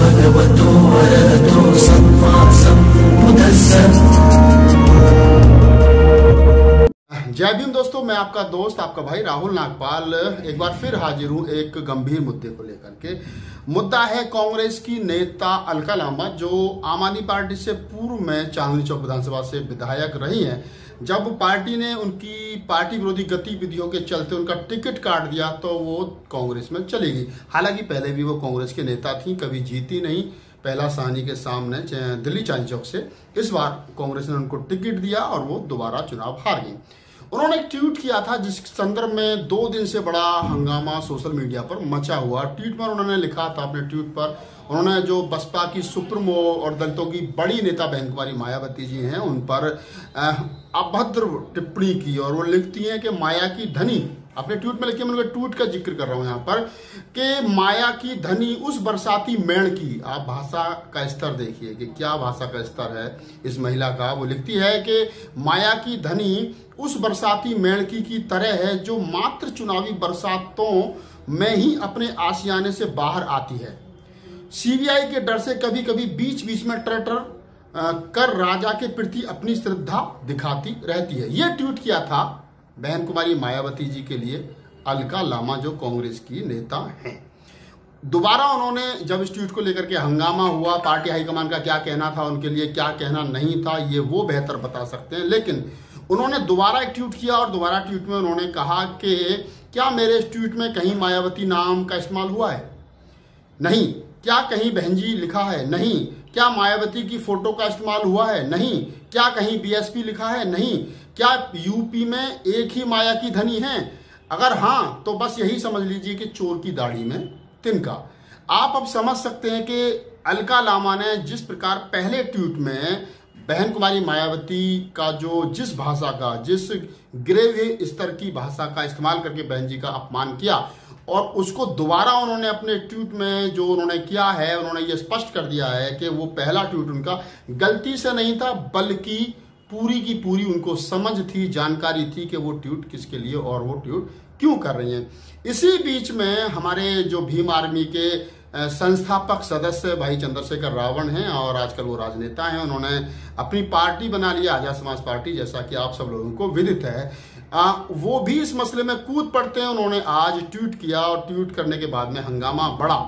भगवतो वरदतो सम्मा सम्बुद्धिस्स। जय भीम दोस्तों, मैं आपका दोस्त आपका भाई राहुल नागपाल एक बार फिर हाजिर हूं एक गंभीर मुद्दे को लेकर के। मुद्दा है कांग्रेस की नेता अलका लांबा, जो आम आदमी पार्टी से पूर्व में चांदनी चौक विधानसभा से विधायक रही हैं। जब पार्टी ने उनकी पार्टी विरोधी गतिविधियों के चलते उनका टिकट काट दिया तो वो कांग्रेस में चली गई। हालांकि पहले भी वो कांग्रेस के नेता थी, कभी जीती नहीं, पहला साहनी के सामने दिल्ली चांदनी चौक से। इस बार कांग्रेस ने उनको टिकट दिया और वो दोबारा चुनाव हार गई। उन्होंने एक ट्वीट किया था जिस संदर्भ में 2 दिन से बड़ा हंगामा सोशल मीडिया पर मचा हुआ। ट्वीट पर उन्होंने लिखा था, अपने ट्वीट पर उन्होंने जो बसपा की सुप्रीमो और दलितों की बड़ी नेता बहन कुमारी मायावती जी हैं उन पर अभद्र टिप्पणी की, और वो लिखती हैं कि माया की धनी, अपने ट्वीट में लिखिए, मैं उनके ट्वीट का जिक्र कर रहा हूं यहाँ पर, कि माया की धनी उस बरसाती मेण की। आप भाषा का स्तर देखिए कि क्या भाषा का स्तर है इस महिला का। वो लिखती है कि माया की धनी उस बरसाती मेणकी की तरह है जो मात्र चुनावी बरसातों में ही अपने आशियाने से बाहर आती है। सीबीआई के डर से कभी कभी बीच बीच में टर कर राजा के प्रति अपनी श्रद्धा दिखाती रहती है। यह ट्वीट किया था बहन कुमारी मायावती जी के लिए अलका लांबा, जो कांग्रेस की नेता हैं। दोबारा उन्होंने जब इस ट्वीट को लेकर के हंगामा हुआ, पार्टी हाईकमान का क्या कहना था, उनके लिए क्या कहना नहीं था, ये वो बेहतर बता सकते हैं। लेकिन उन्होंने दोबारा एक ट्वीट किया और दोबारा ट्वीट में उन्होंने कहा कि क्या मेरे इस ट्वीट में कहीं मायावती नाम का इस्तेमाल हुआ है? नहीं। क्या कहीं बहन जी लिखा है? नहीं। क्या मायावती की फोटो का इस्तेमाल हुआ है? नहीं। क्या कहीं बीएसपी लिखा है? नहीं। क्या यूपी में एक ही माया की धनी है? अगर हाँ तो बस यही समझ लीजिए कि चोर की दाढ़ी में तिनका। आप अब समझ सकते हैं कि अलका लांबा ने जिस प्रकार पहले ट्वीट में बहन कुमारी मायावती का जिस भाषा का, जिस ग्रेव स्तर की भाषा का इस्तेमाल करके बहन जी का अपमान किया, और उसको दोबारा उन्होंने अपने ट्वीट में जो उन्होंने किया है, उन्होंने ये स्पष्ट कर दिया है कि वो पहला ट्वीट उनका गलती से नहीं था, बल्कि पूरी की पूरी उनको समझ थी, जानकारी थी कि वो ट्वीट किसके लिए और वो ट्वीट क्यों कर रही हैं। इसी बीच में हमारे जो भीम आर्मी के संस्थापक सदस्य भाई चंद्रशेखर रावण हैं और आजकल वो राजनेता हैं, उन्होंने अपनी पार्टी बना लिया आजाद समाज पार्टी, जैसा कि आप सब लोगों को विदित है। वो भी इस मसले में कूद पड़ते हैं। उन्होंने आज ट्वीट किया और ट्वीट करने के बाद में हंगामा बढ़ा।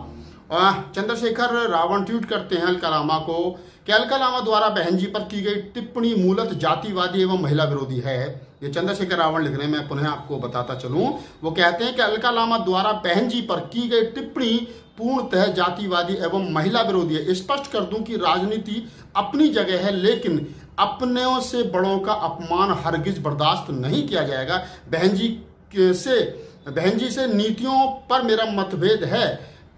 चंद्रशेखर रावण ट्वीट करते हैं अलका लांबा को कि अलका लांबा द्वारा बहन जी पर की गई टिप्पणी मूलतः जातिवादी एवं महिला विरोधी है। ये चंद्रशेखर रावण लिख रहे हैं, मैं पुनः आपको बताता चलूं। वो कहते हैं कि अलका लांबा द्वारा बहन जी पर की गई टिप्पणी पूर्णतः जातिवादी एवं महिला विरोधी है। स्पष्ट कर दूं कि राजनीति अपनी जगह है, लेकिन अपनों से बड़ों का अपमान हरगिज बर्दाश्त नहीं किया जाएगा। बहन जी से नीतियों पर मेरा मतभेद है,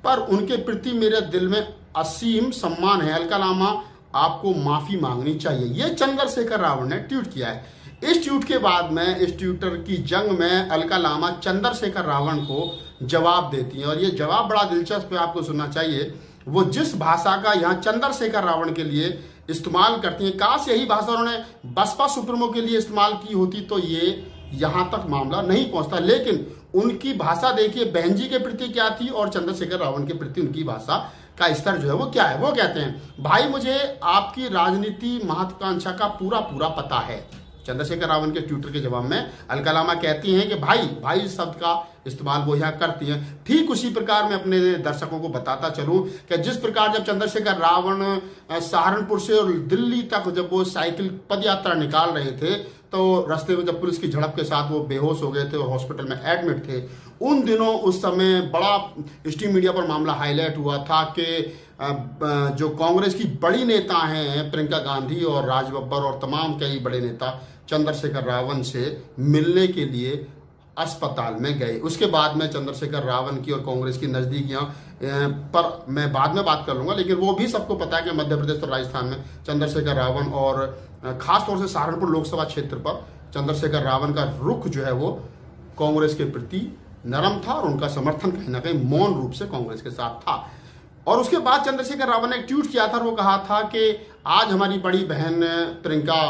पर उनके प्रति मेरे दिल में असीम सम्मान है। अलका लांबा आपको माफी मांगनी चाहिए। यह चंद्रशेखर रावण ने ट्वीट किया है। इस ट्वीट के बाद में इस ट्विटर की जंग में अलका लांबा चंद्रशेखर रावण को जवाब देती हैं, और ये जवाब बड़ा दिलचस्प है, आपको सुनना चाहिए। वो जिस भाषा का यहाँ चंद्रशेखर रावण के लिए इस्तेमाल करती हैं, काश यही भाषा उन्होंने बसपा सुप्रीमो के लिए इस्तेमाल की होती तो ये यहां तक मामला नहीं पहुंचता। लेकिन उनकी भाषा देखिए बहन जी के प्रति क्या थी और चंद्रशेखर रावण के प्रति उनकी भाषा का स्तर जो है वो क्या है। वो कहते हैं, भाई मुझे आपकी राजनीति महत्वाकांक्षा का पूरा पता है। चंद्रशेखर रावण के ट्विटर के जवाब में अलका लांबा कहती हैं कि भाई शब्द का इस्तेमाल वो यहाँ करती हैं। ठीक उसी प्रकार मैं अपने दर्शकों को बताता चलूं कि जिस प्रकार जब चंद्रशेखर रावण सहारनपुर से और दिल्ली तक जब वो साइकिल पद यात्रा निकाल रहे थे, तो रास्ते में जब पुलिस की झड़प के साथ वो बेहोश हो गए थे और हॉस्पिटल में एडमिट थे, उन दिनों उस समय बड़ा स्ट्रीम मीडिया पर मामला हाईलाइट हुआ था कि जो कांग्रेस की बड़ी नेता हैं प्रियंका गांधी और राज बब्बर और तमाम कई बड़े नेता चंद्रशेखर रावण से मिलने के लिए अस्पताल में गए। उसके बाद में चंद्रशेखर रावण की और कांग्रेस की नजदीकियां पर मैं बाद में बात कर लूंगा, लेकिन वो भी सबको पता है कि मध्य प्रदेश और राजस्थान में चंद्रशेखर रावण और खासतौर से सहारनपुर लोकसभा क्षेत्र पर चंद्रशेखर रावण का रुख जो है वो कांग्रेस के प्रति नरम था और उनका समर्थन कहीं ना कहीं मौन रूप से कांग्रेस के साथ था। और उसके बाद चंद्रशेखर रावण ने एक ट्वीट किया था और वो कहा था कि आज हमारी बड़ी बहन प्रियंका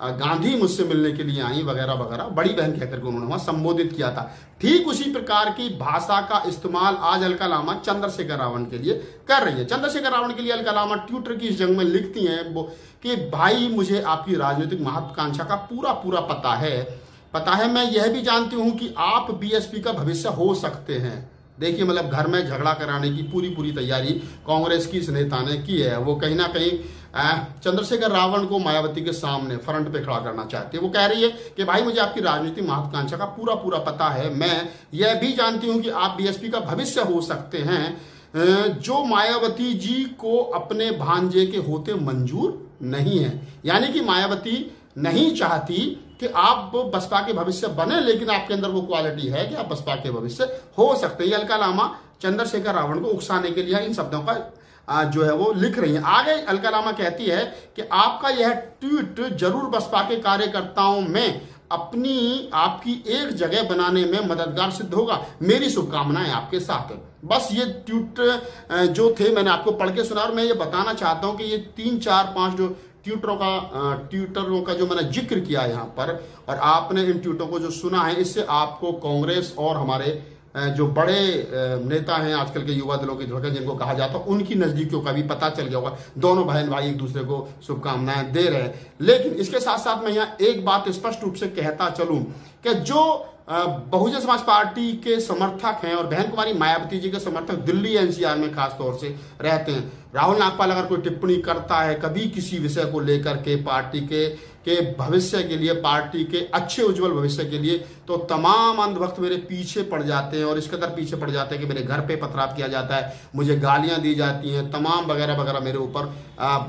गांधी मुझसे मिलने के लिए आई वगैरह वगैरह, बड़ी बहन कहकर के उन्होंने वहां संबोधित किया था। ठीक उसी प्रकार की भाषा का इस्तेमाल आज अलका लामा चंद्रशेखर रावण के लिए कर रही है। चंद्रशेखर रावण के लिए अलका लामा ट्विटर की इस जंग में लिखती हैं कि भाई मुझे आपकी राजनीतिक महत्वाकांक्षा का पूरा पूरा पता है, मैं यह भी जानती हूं कि आप बीएसपी का भविष्य हो सकते हैं। देखिए मतलब घर में झगड़ा कराने की पूरी तैयारी कांग्रेस की इस नेता ने की है। वो कहीं ना कहीं चंद्रशेखर रावण को मायावती के सामने फ्रंट पे खड़ा करना चाहती है। वो कह रही है कि भाई मुझे आपकी राजनीतिक महत्वाकांक्षा का पूरा पता है, मैं यह भी जानती हूं कि आप बीएसपी का भविष्य हो सकते हैं, जो मायावती जी को अपने भांजे के होते मंजूर नहीं है। यानी कि मायावती नहीं चाहती कि आप बसपा के भविष्य बने, लेकिन आपके अंदर वो क्वालिटी है कि आप बसपा के भविष्य हो सकते हैं। अलका लामा चंद्रशेखर रावण को उकसाने के लिए इन शब्दों का जो है वो लिख रही है। आगे अलका लामा कहती है कि आपका यह ट्वीट जरूर बसपा के कार्यकर्ताओं में आपकी एक जगह बनाने में मददगार सिद्ध होगा। मेरी शुभकामनाएं आपके साथ। बस ये ट्वीट जो थे मैंने आपको पढ़ के सुना, और मैं ये बताना चाहता हूं कि ये 3 4 5 जो ट्वीटरों का जो मैंने जिक्र किया यहाँ पर, और आपने इन ट्वीटों को जो सुना है, इससे आपको कांग्रेस और हमारे जो बड़े नेता हैं आजकल के युवा दलों के धड़कन जिनको कहा जाता है, उनकी नजदीकियों का भी पता चल गया होगा। दोनों बहन भाई एक दूसरे को शुभकामनाएं दे रहे हैं। लेकिन इसके साथ साथ मैं यहाँ एक बात स्पष्ट रूप से कहता चलूं कि जो बहुजन समाज पार्टी के समर्थक हैं और बहन कुमारी मायावती जी के समर्थक दिल्ली एनसीआर में खास तौर से रहते हैं, राहुल नागपाल अगर कोई टिप्पणी करता है कभी किसी विषय को लेकर के पार्टी के भविष्य के लिए, पार्टी के अच्छे उज्जवल भविष्य के लिए, तो तमाम अंधभक्त मेरे पीछे पड़ जाते हैं, और इस कदर पीछे पड़ जाते हैं कि मेरे घर पे पथराव किया जाता है, मुझे गालियां दी जाती हैं, तमाम वगैरह वगैरह मेरे ऊपर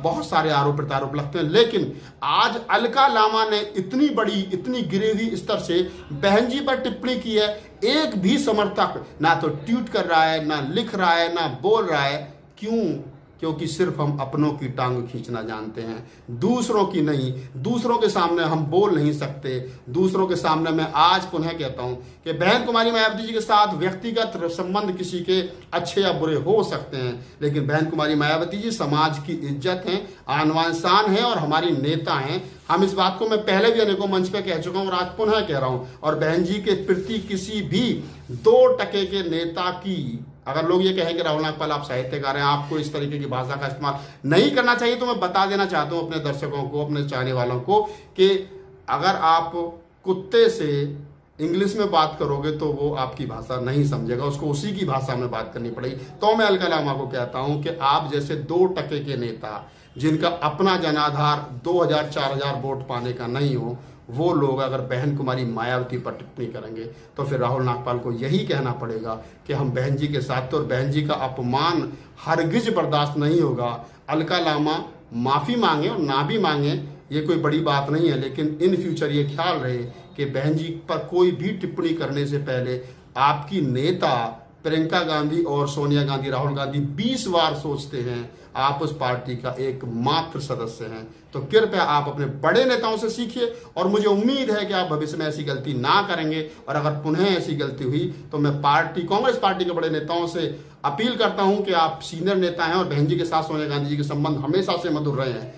बहुत सारे आरोप प्रत्यारोप लगते हैं। लेकिन आज अलका लामा ने इतनी बड़ी, इतनी गिरेवी स्तर से बहन जी पर टिप्पणी की है, एक भी समर्थक ना तो ट्वीट कर रहा है, ना लिख रहा है, ना बोल रहा है। क्यों? क्योंकि सिर्फ हम अपनों की टांग खींचना जानते हैं, दूसरों की नहीं। दूसरों के सामने हम बोल नहीं सकते। दूसरों के सामने मैं आज पुनः कहता हूं कि बहन कुमारी मायावती जी के साथ व्यक्तिगत संबंध किसी के अच्छे या बुरे हो सकते हैं, लेकिन बहन कुमारी मायावती जी समाज की इज्जत हैं, आनवान शान है और हमारी नेता हैं। हम इस बात को मैं पहले भी अनेकों मंच पे कह चुका हूं और आज पुनः कह रहा हूं। और बहन जी के प्रति किसी भी 2% के नेता की, अगर लोग ये कहें कि राहुल नागपाल आप साहित्यकार हैं, आपको इस तरीके की भाषा का इस्तेमाल नहीं करना चाहिए, तो मैं बता देना चाहता हूं अपने दर्शकों को, अपने चाहने वालों को, कि अगर आप कुत्ते से इंग्लिश में बात करोगे तो वो आपकी भाषा नहीं समझेगा, उसको उसी की भाषा में बात करनी पड़ेगी। तो मैं अलका लामा को कहता हूं कि आप जैसे 2% के नेता जिनका अपना जनाधार 2000-4000 वोट पाने का नहीं हो, वो लोग अगर बहन कुमारी मायावती पर टिप्पणी करेंगे तो फिर राहुल नागपाल को यही कहना पड़ेगा कि हम बहन जी के साथ, और बहन जी का अपमान हरगिज बर्दाश्त नहीं होगा। अलका लामा माफी मांगे और ना भी मांगे, ये कोई बड़ी बात नहीं है, लेकिन इन फ्यूचर ये ख्याल रहे कि बहन जी पर कोई भी टिप्पणी करने से पहले आपकी नेता प्रियंका गांधी और सोनिया गांधी, राहुल गांधी 20 बार सोचते हैं। आप उस पार्टी का एक मात्र सदस्य हैं, तो कृपया आप अपने बड़े नेताओं से सीखिए, और मुझे उम्मीद है कि आप भविष्य में ऐसी गलती ना करेंगे। और अगर पुनः ऐसी गलती हुई तो मैं कांग्रेस पार्टी के बड़े नेताओं से अपील करता हूं कि आप सीनियर नेता हैं और बहन जी के साथ सोनिया गांधी जी के संबंध हमेशा से मधुर रहे हैं,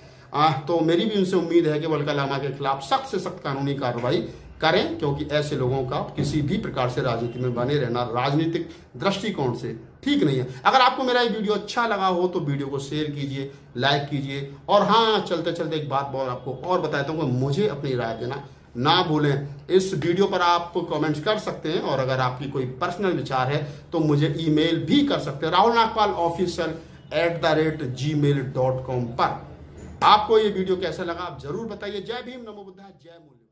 तो मेरी भी उनसे उम्मीद है कि वो अलका लामा के खिलाफ सख्त से सख्त कानूनी कार्रवाई करें, क्योंकि ऐसे लोगों का किसी भी प्रकार से राजनीति में बने रहना राजनीतिक दृष्टिकोण से ठीक नहीं है। अगर आपको मेरा ये वीडियो अच्छा लगा हो तो वीडियो को शेयर कीजिए, लाइक कीजिए, और हाँ, चलते चलते एक बात और आपको और बताता हूँ कि मुझे अपनी राय देना ना भूलें। इस वीडियो पर आप कमेंट्स कर सकते हैं, और अगर आपकी कोई पर्सनल विचार है तो मुझे ईमेल भी कर सकते हैं rahulnagpalofficial@gmail.com पर। आपको ये वीडियो कैसा लगा आप जरूर बताइए। जय भीम, नमो बुद्धाय, जय मूल्य।